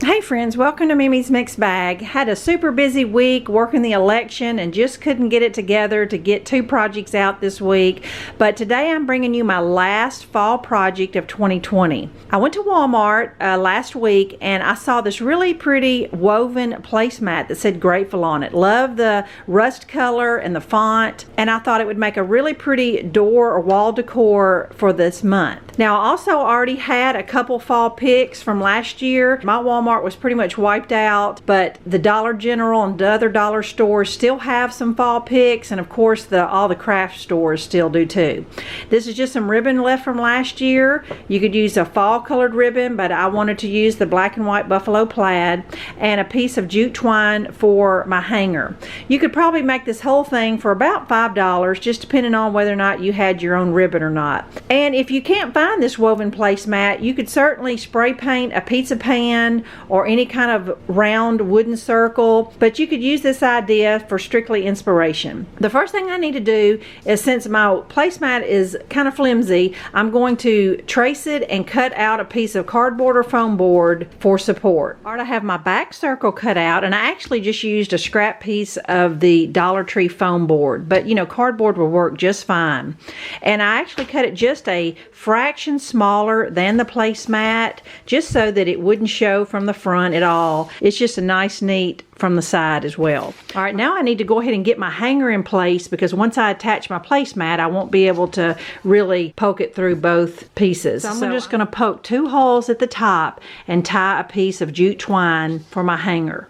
Hey friends, welcome to Mimi's Mixed Bag. Had a super busy week working the election and just couldn't get it together to get 2 projects out this week. But today I'm bringing you my last fall project of 2020. I went to Walmart last week and I saw this really pretty woven placemat that said Grateful on it. Love the rust color and the font, and I thought it would make a really pretty door or wall decor for this month. Now I also already had a couple fall picks from last year. My Walmart was pretty much wiped out, but the Dollar General and the other dollar stores still have some fall picks, and of course all the craft stores still do too. This is just some ribbon left from last year. You could use a fall colored ribbon, but I wanted to use the black and white buffalo plaid, and a piece of jute twine for my hanger. You could probably make this whole thing for about $5, just depending on whether or not you had your own ribbon or not. And if you can't find this woven placemat, you could certainly spray paint a pizza pan or any kind of round wooden circle, but you could use this idea for strictly inspiration. The first thing I need to do is, since my placemat is kind of flimsy, I'm going to trace it and cut out a piece of cardboard or foam board for support. Alright, I have my back circle cut out, and I actually just used a scrap piece of the Dollar Tree foam board, but you know, cardboard will work just fine. And I actually cut it just a fraction smaller than the placemat, just so that it wouldn't show from the front at all. It's just a nice neat from the side as well. All right, now I need to go ahead and get my hanger in place, because once I attach my placemat, I won't be able to really poke it through both pieces. So I'm just going to poke 2 holes at the top and tie a piece of jute twine for my hanger.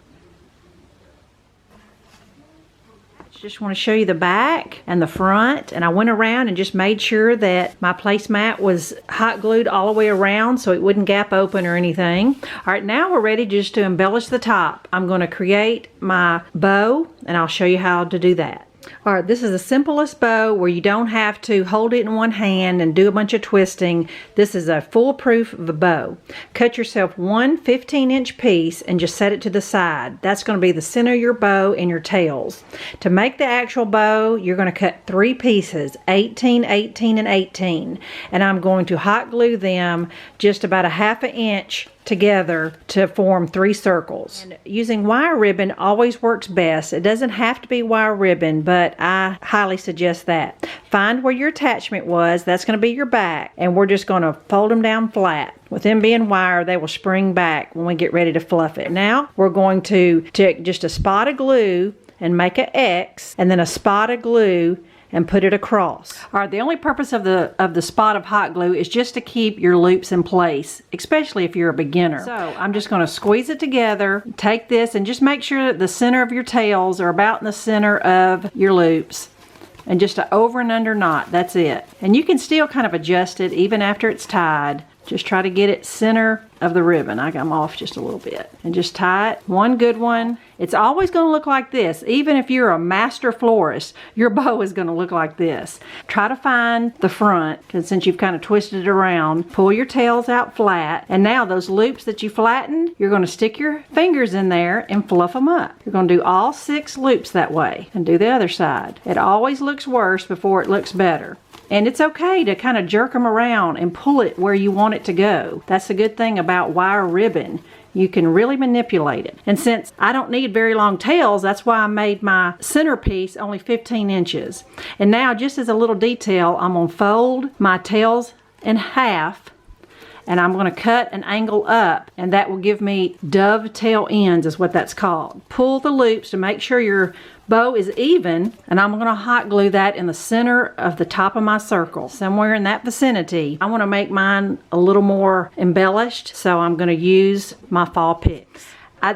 Just want to show you the back and the front, and I went around and just made sure that my placemat was hot glued all the way around so it wouldn't gap open or anything. All right, now we're ready just to embellish the top. I'm going to create my bow, and I'll show you how to do that. All right, this is the simplest bow where you don't have to hold it in one hand and do a bunch of twisting. This is a foolproof of a bow. Cut yourself one 15-inch piece and just set it to the side. That's going to be the center of your bow and your tails. To make the actual bow, you're going to cut 3 pieces, 18, 18, and 18. And I'm going to hot glue them just about a ½ inch together to form 3 circles. And using wire ribbon always works best. It doesn't have to be wire ribbon, but I highly suggest that. Find where your attachment was. That's going to be your back, and we're just going to fold them down flat. With them being wire, they will spring back when we get ready to fluff it. Now we're going to take just a spot of glue and make an X, and then a spot of glue and put it across. All right, the only purpose of the spot of hot glue is just to keep your loops in place, especially if you're a beginner. So I'm just going to squeeze it together, take this, and just make sure that the center of your tails are about in the center of your loops. And just an over and under knot, that's it. And you can still kind of adjust it even after it's tied. Just try to get it center of the ribbon. I got them off just a little bit. And just tie it, one good one. It's always going to look like this. Even if you're a master florist, your bow is going to look like this. Try to find the front, because since you've kind of twisted it around, pull your tails out flat. And now those loops that you flattened, you're going to stick your fingers in there and fluff them up. You're going to do all 6 loops that way, and do the other side. It always looks worse before it looks better. And it's okay to kind of jerk them around and pull it where you want it to go. That's the good thing about wire ribbon. You can really manipulate it. And since I don't need very long tails, that's why I made my centerpiece only 15 inches. And now, just as a little detail, I'm going to fold my tails in half, and I'm going to cut an angle up, and that will give me dovetail ends is what that's called. Pull the loops to make sure your bow is even, and I'm going to hot glue that in the center of the top of my circle, somewhere in that vicinity. I want to make mine a little more embellished, so I'm going to use my fall picks.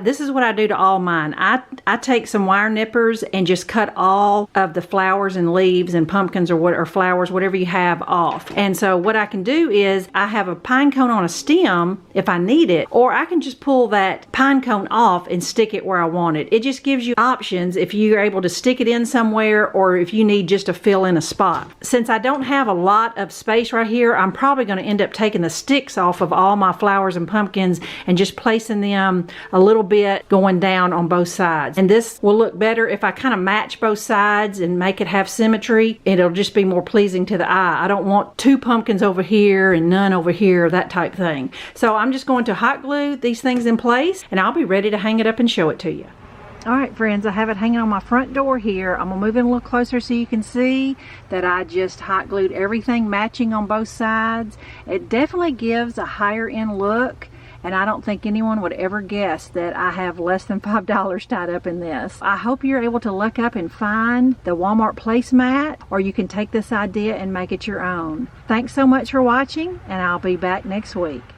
This is what I do to all mine. I take some wire nippers and just cut all of the flowers and leaves and pumpkins or flowers, whatever you have, off. And so what I can do is I have a pine cone on a stem if I need it, or I can just pull that pine cone off and stick it where I want it. It just gives you options if you're able to stick it in somewhere, or if you need just to fill in a spot. Since I don't have a lot of space right here, I'm probably going to end up taking the sticks off of all my flowers and pumpkins and just placing them a little little bit going down on both sides. And this will look better if I kind of match both sides and make it have symmetry. It'll just be more pleasing to the eye. I don't want 2 pumpkins over here and none over here, that type thing. So I'm just going to hot glue these things in place, and I'll be ready to hang it up and show it to you. All right, friends, I have it hanging on my front door here. I'm gonna move in a little closer so you can see that I just hot glued everything matching on both sides. It definitely gives a higher end look, and I don't think anyone would ever guess that I have less than $5 tied up in this. I hope you're able to look up and find the Walmart placemat, or you can take this idea and make it your own. Thanks so much for watching, and I'll be back next week.